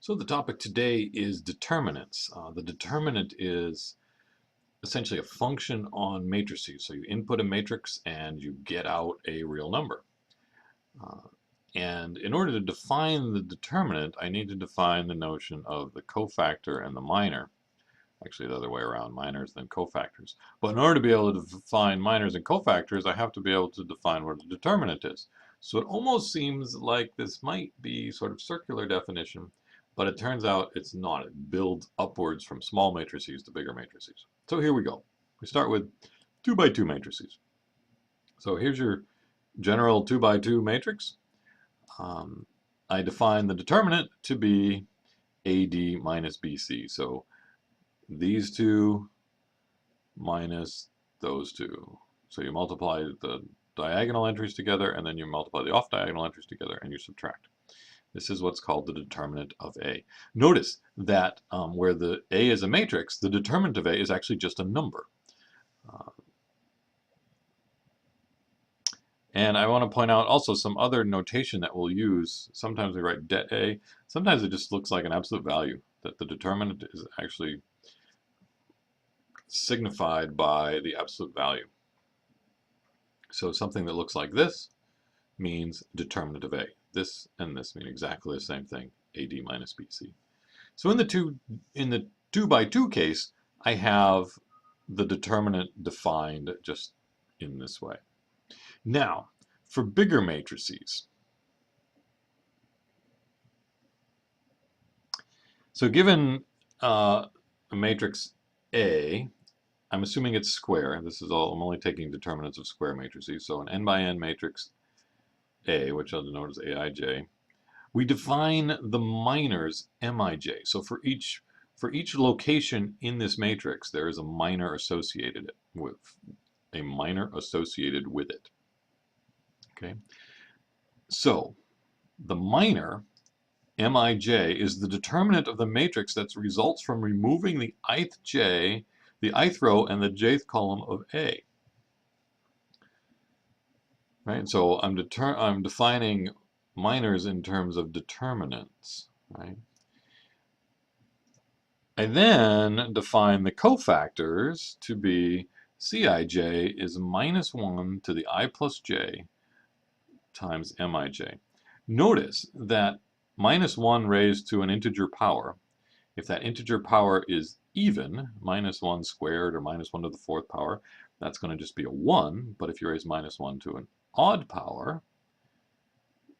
So the topic today is determinants. The determinant is essentially a function on matrices. So you input a matrix and you get out a real number. Uh, and in order to define the determinant, I need to define the notion of the cofactor and the minor. Actually, the other way around, minors then cofactors. But in order to be able to define minors and cofactors, I have to be able to define what a determinant is. So it almost seems like this might be sort of circular definition, but it turns out it's not. It builds upwards from small matrices to bigger matrices. So here we go. We start with 2 by 2 matrices. So here's your general 2 by 2 matrix. I define the determinant to be AD minus BC. So these two minus those two. So you multiply the diagonal entries together, and then you multiply the off-diagonal entries together, and you subtract. This is what's called the determinant of A. Notice that where the A is a matrix, the determinant of A is actually just a number. And I want to point out also some other notation that we'll use. Sometimes we write det A. Sometimes it just looks like an absolute value, that the determinant is actually signified by the absolute value. So something that looks like this means determinant of A. This and this mean exactly the same thing, AD minus BC. So in the 2 by 2 case, I have the determinant defined just in this way. Now, for bigger matrices, so given a matrix A, I'm assuming it's square. This is all, I'm only taking determinants of square matrices. So an n by n matrix A, which I'll denote as Aij, we define the minors Mij. So for each location in this matrix, there is a minor associated with it. Okay. So the minor Mij is the determinant of the matrix that results from removing the ith row and the jth column of A. Right? So I'm defining minors in terms of determinants. Right? I then define the cofactors to be Cij is minus 1 to the I plus j times Mij. Notice that minus 1 raised to an integer power, if that integer power is even, minus 1 squared or minus 1 to the 4th power, that's going to just be a 1. But if you raise minus 1 to an odd power,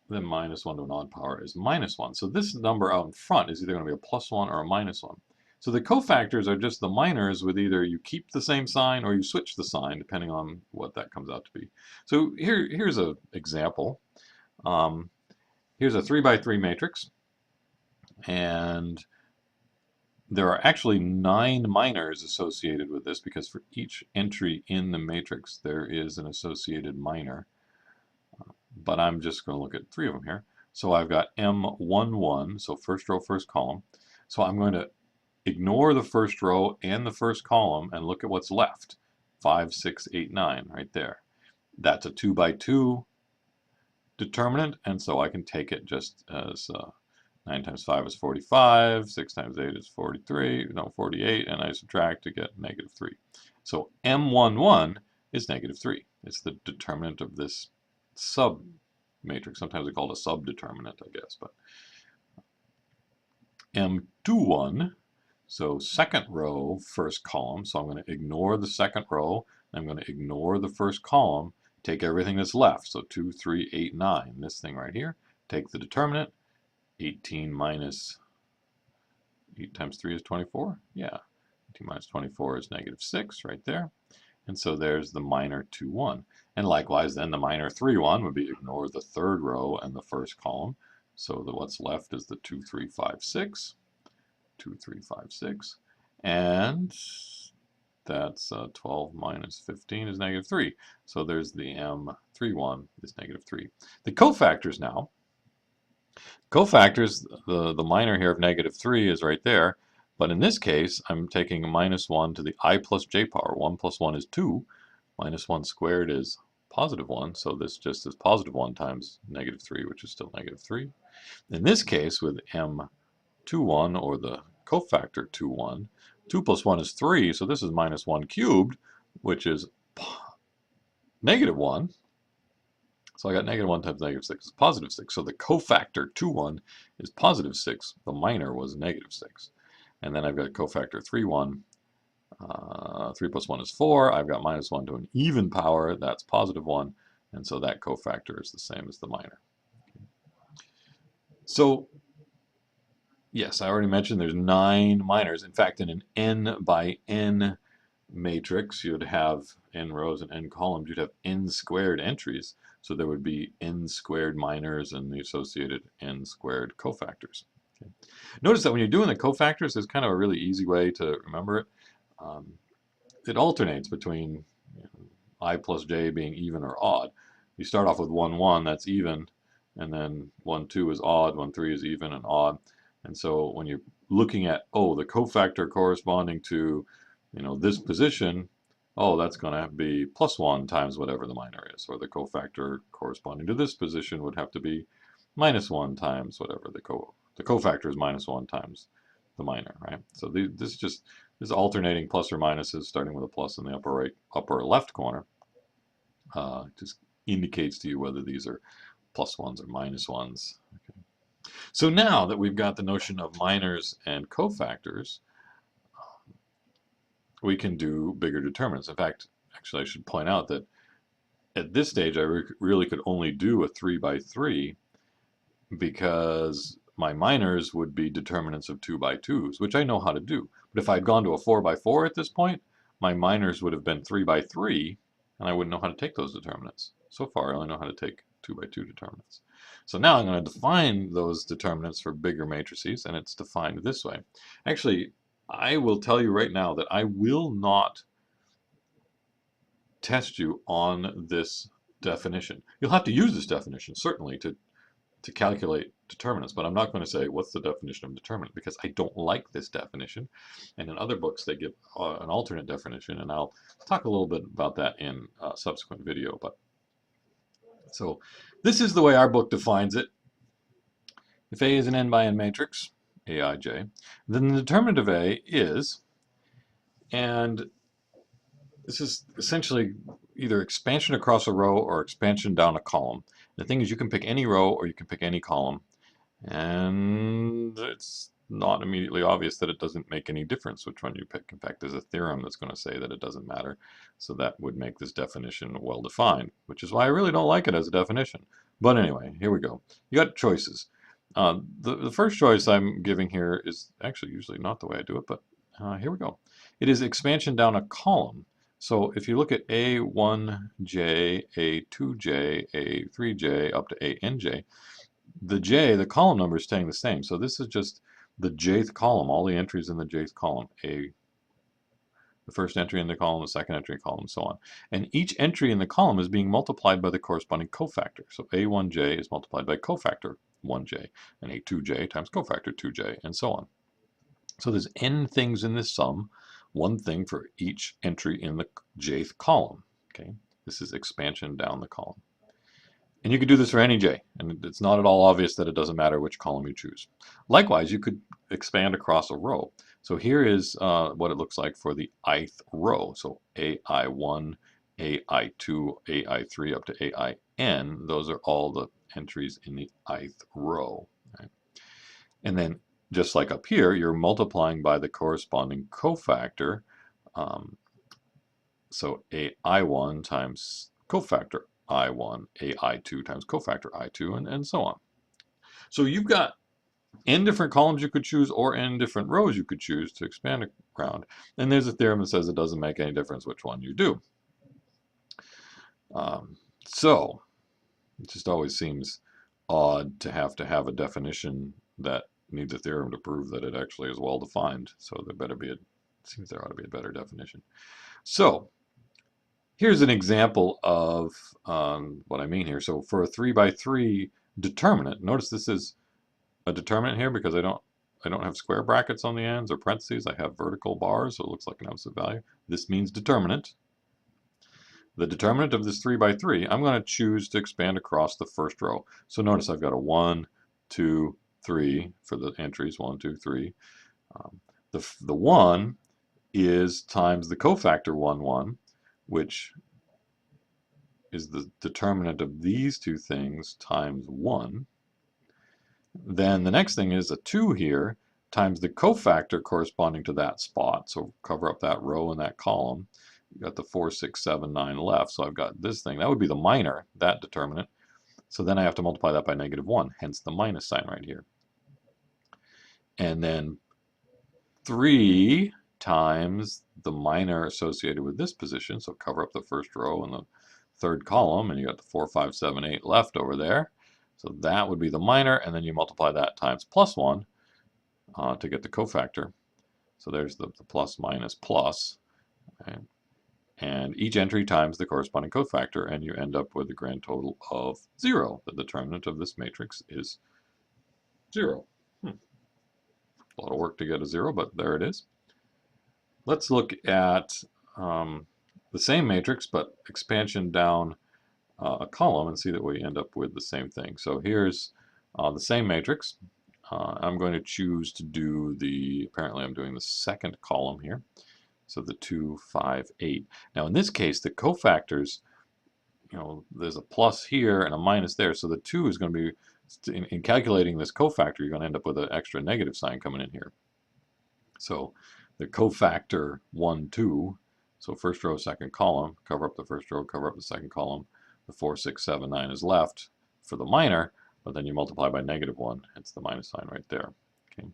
then minus 1 to an odd power is minus 1. So this number out in front is either going to be a plus 1 or a minus 1. So the cofactors are just the minors with either you keep the same sign or you switch the sign, depending on what that comes out to be. So here's an example. Here's a 3 by 3 matrix, and there are actually 9 minors associated with this, because for each entry in the matrix there is an associated minor. But I'm just going to look at 3 of them here. So I've got M11, so first row, first column. So I'm going to ignore the first row and the first column and look at what's left. 5, 6, 8, 9, right there. That's a 2 by 2 determinant, and so I can take it just as 9 times 5 is 45, 6 times 8 is 48, and I subtract to get negative 3. So M11 is negative 3. It's the determinant of this sub-matrix. Sometimes we call it a subdeterminant, I guess. But M21, so second row, first column. So I'm going to ignore the second row. I'm going to ignore the first column. Take everything that's left. So 2, 3, 8, 9. This thing right here. Take the determinant. 18 minus 8 times 3 is 24. Yeah. 18 minus 24 is negative 6 right there. And so there's the minor 2, 1. And likewise, then the minor 3, 1 would be ignore the third row and the first column. So what's left is the 2, 3, 5, 6. 2, 3, 5, 6. And that's 12 minus 15 is negative 3. So there's the M31 is negative 3. The cofactors now. Cofactors, the minor here of negative 3 is right there. But in this case, I'm taking minus 1 to the I plus j power. 1 plus 1 is 2. Minus 1 squared is positive 1. So this just is positive 1 times negative 3, which is still negative 3. In this case, with M11, 2, 1, or the cofactor 2, 1. 2 plus 1 is 3, so this is minus 1 cubed, which is negative 1. So I got negative 1 times negative 6 is positive 6. So the cofactor 2, 1 is positive 6. The minor was negative 6. And then I've got cofactor 3, 1. 3 plus 1 is 4. I've got minus 1 to an even power. That's positive 1. And so that cofactor is the same as the minor. So, yes, I already mentioned there's 9 minors. In fact, in an n by n matrix, you'd have n rows and n columns. You'd have n squared entries. So there would be n squared minors and the associated n squared cofactors. Okay. Notice that when you're doing the cofactors, there's kind of a really easy way to remember it. It alternates between I plus j being even or odd. You start off with 1, 1, that's even, and then 1, 2 is odd, 1, 3 is even and odd. And so when you're looking at, oh, the cofactor corresponding to, this position, oh, that's going to be plus 1 times whatever the minor is. Or the cofactor corresponding to this position would have to be minus 1 times whatever the cofactor is minus 1 times the minor, right? So this alternating plus or minuses, starting with a plus in the upper left corner, just indicates to you whether these are plus 1s or minus 1s. Okay. So now that we've got the notion of minors and cofactors, we can do bigger determinants. In fact, actually I should point out that at this stage I really could only do a 3 by 3 because my minors would be determinants of 2 by 2s, which I know how to do. But if I'd gone to a 4 by 4 at this point, my minors would have been 3 by 3, and I wouldn't know how to take those determinants. So far, I only know how to take 2 by 2 determinants. So now I'm going to define those determinants for bigger matrices, and it's defined this way. Actually, I will tell you right now that I will not test you on this definition. You'll have to use this definition, certainly, to calculate determinants, but I'm not going to say what's the definition of determinant because I don't like this definition. And in other books they give an alternate definition, and I'll talk a little bit about that in a subsequent video. But so this is the way our book defines it. If A is an n by n matrix, Aij, then the determinant of A is, and this is essentially either expansion across a row or expansion down a column. The thing is, you can pick any row or you can pick any column, and it's not immediately obvious that it doesn't make any difference which one you pick. In fact, there's a theorem that's going to say that it doesn't matter, so that would make this definition well defined, which is why I really don't like it as a definition. But anyway, here we go. You got choices. The first choice I'm giving here is actually usually not the way I do it, but here we go. It is expansion down a column. So if you look at A1j, A2j, A3j, up to ANJ, the j, the column number, is staying the same. So this is just the jth column, all the entries in the jth column. The first entry in the column, the second entry in the column, and so on. And each entry in the column is being multiplied by the corresponding cofactor. So A1j is multiplied by cofactor 1j, and A2j times cofactor 2j, and so on. So there's n things in this sum, one thing for each entry in the jth column. Okay, this is expansion down the column. And you could do this for any j, and it's not at all obvious that it doesn't matter which column you choose. Likewise, you could expand across a row. So here is what it looks like for the ith row. So AI1, AI2, AI3, up to AIN. Those are all the entries in the ith row. Right? And then just like up here, you're multiplying by the corresponding cofactor. So AI1 times cofactor I1, AI2 times cofactor I2, and so on. So you've got n different columns you could choose, or n different rows you could choose to expand around. And there's a theorem that says it doesn't make any difference which one you do. So it just always seems odd to have a definition that needs a theorem to prove that it actually is well defined. So there better be it seems there ought to be a better definition. So here's an example of what I mean here. So for a 3 by 3 determinant, notice this is a determinant here because I don't have square brackets on the ends or parentheses. I have vertical bars, so it looks like an absolute value. This means determinant. The determinant of this 3 by 3, I'm going to choose to expand across the first row. So notice I've got a 1, 2, 3 for the entries, 1, 2, 3. The 1 is times the cofactor 1, 1, which is the determinant of these two things times 1. Then the next thing is a 2 here times the cofactor corresponding to that spot. So cover up that row and that column. You've got the 4, 6, 7, 9 left. So I've got this thing. That would be the minor, that determinant. So then I have to multiply that by -1, hence the minus sign right here. And then 3 times the minor associated with this position. So cover up the first row and the third column, and you got the 4, 5, 7, 8 left over there. So that would be the minor, and then you multiply that times +1 to get the cofactor. So there's the plus, minus, plus. Okay. And each entry times the corresponding cofactor, and you end up with a grand total of 0. The determinant of this matrix is 0. A lot of work to get a 0, but there it is. Let's look at the same matrix, but expansion down a column and see that we end up with the same thing. So here's the same matrix. I'm going to choose to do apparently I'm doing the second column here. So the 2, 5, 8. Now in this case, the cofactors, there's a plus here and a minus there. So the 2 is going to be, in calculating this cofactor, you're going to end up with an extra negative sign coming in here. So the cofactor 1, 2, so first row, second column, cover up the first row, cover up the second column. The 4, 6, 7, 9 is left for the minor, but then you multiply by -1, hence the minus sign right there. Okay.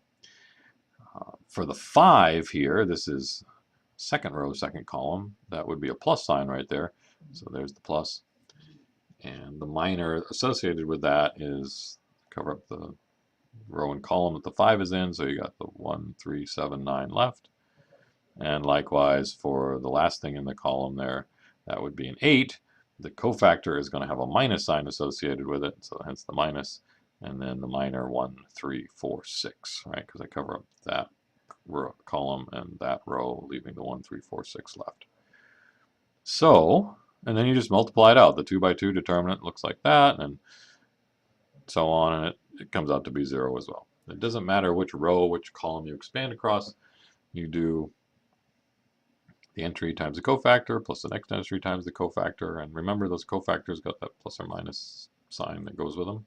For the 5 here, this is second row, second column. That would be a plus sign right there. So there's the plus. And the minor associated with that is cover up the row and column that the 5 is in. So you got the 1, 3, 7, 9 left. And likewise for the last thing in the column there, that would be an 8. The cofactor is going to have a minus sign associated with it, so hence the minus. And then the minor 1, 3, 4, 6, right? Because I cover up that row, column and that row, leaving the 1, 3, 4, 6 left. So, and then you just multiply it out. The 2 by 2 determinant looks like that, and so on, and it comes out to be 0 as well. It doesn't matter which row, which column you expand across. You do the entry times the cofactor plus the next entry times the cofactor, and remember those cofactors got that plus or minus sign that goes with them,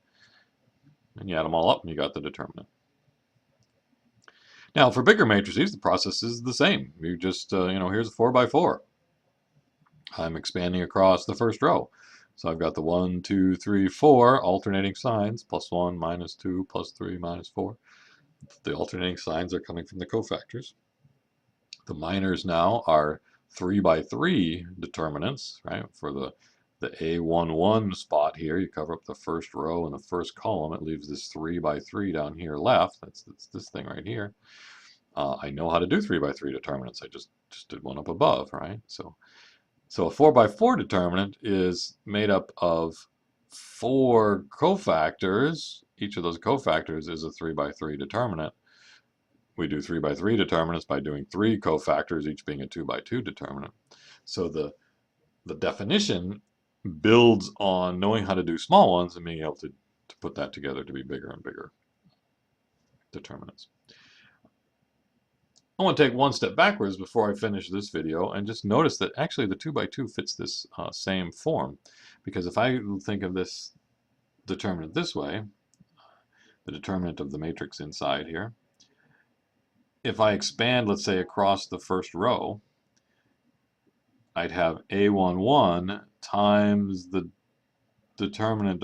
and you add them all up and you got the determinant. Now for bigger matrices the process is the same. You just here's a 4 by 4. I'm expanding across the first row, so I've got the 1, 2, 3, 4 alternating signs, +1, -2, +3, -4. The alternating signs are coming from the cofactors. The minors now are 3 by 3 determinants, right? For the A11 spot here, you cover up the first row and the first column. It leaves this 3 by 3 down here left. That's this thing right here. I know how to do 3 by 3 determinants. I just did one up above, right? So a 4 by 4 determinant is made up of 4 cofactors. Each of those cofactors is a 3 by 3 determinant. We do 3 by 3 determinants by doing 3 cofactors, each being a 2 by 2 determinant. So the definition builds on knowing how to do small ones and being able to put that together to be bigger and bigger determinants. I want to take one step backwards before I finish this video and just notice that actually the 2 by 2 fits this same form, because if I think of this determinant this way, the determinant of the matrix inside here, if I expand, let's say, across the first row, I'd have A11 times the determinant,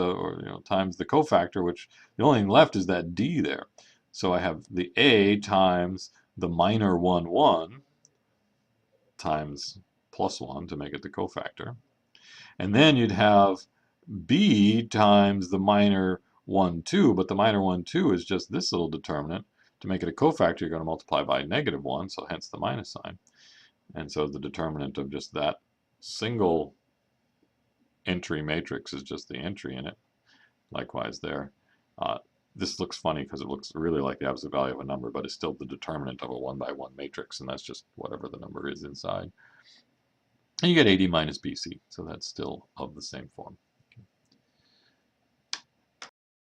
times the cofactor, which the only thing left is that D there. So I have the A times the minor 1, 1 times +1 to make it the cofactor. And then you'd have B times the minor 1, 2, but the minor 1, 2 is just this little determinant. To make it a cofactor, you're going to multiply by -1, so hence the minus sign. And so the determinant of just that single entry matrix is just the entry in it. Likewise there. This looks funny because it looks really like the absolute value of a number, but it's still the determinant of a 1 by 1 matrix, and that's just whatever the number is inside. And you get AD minus BC, so that's still of the same form.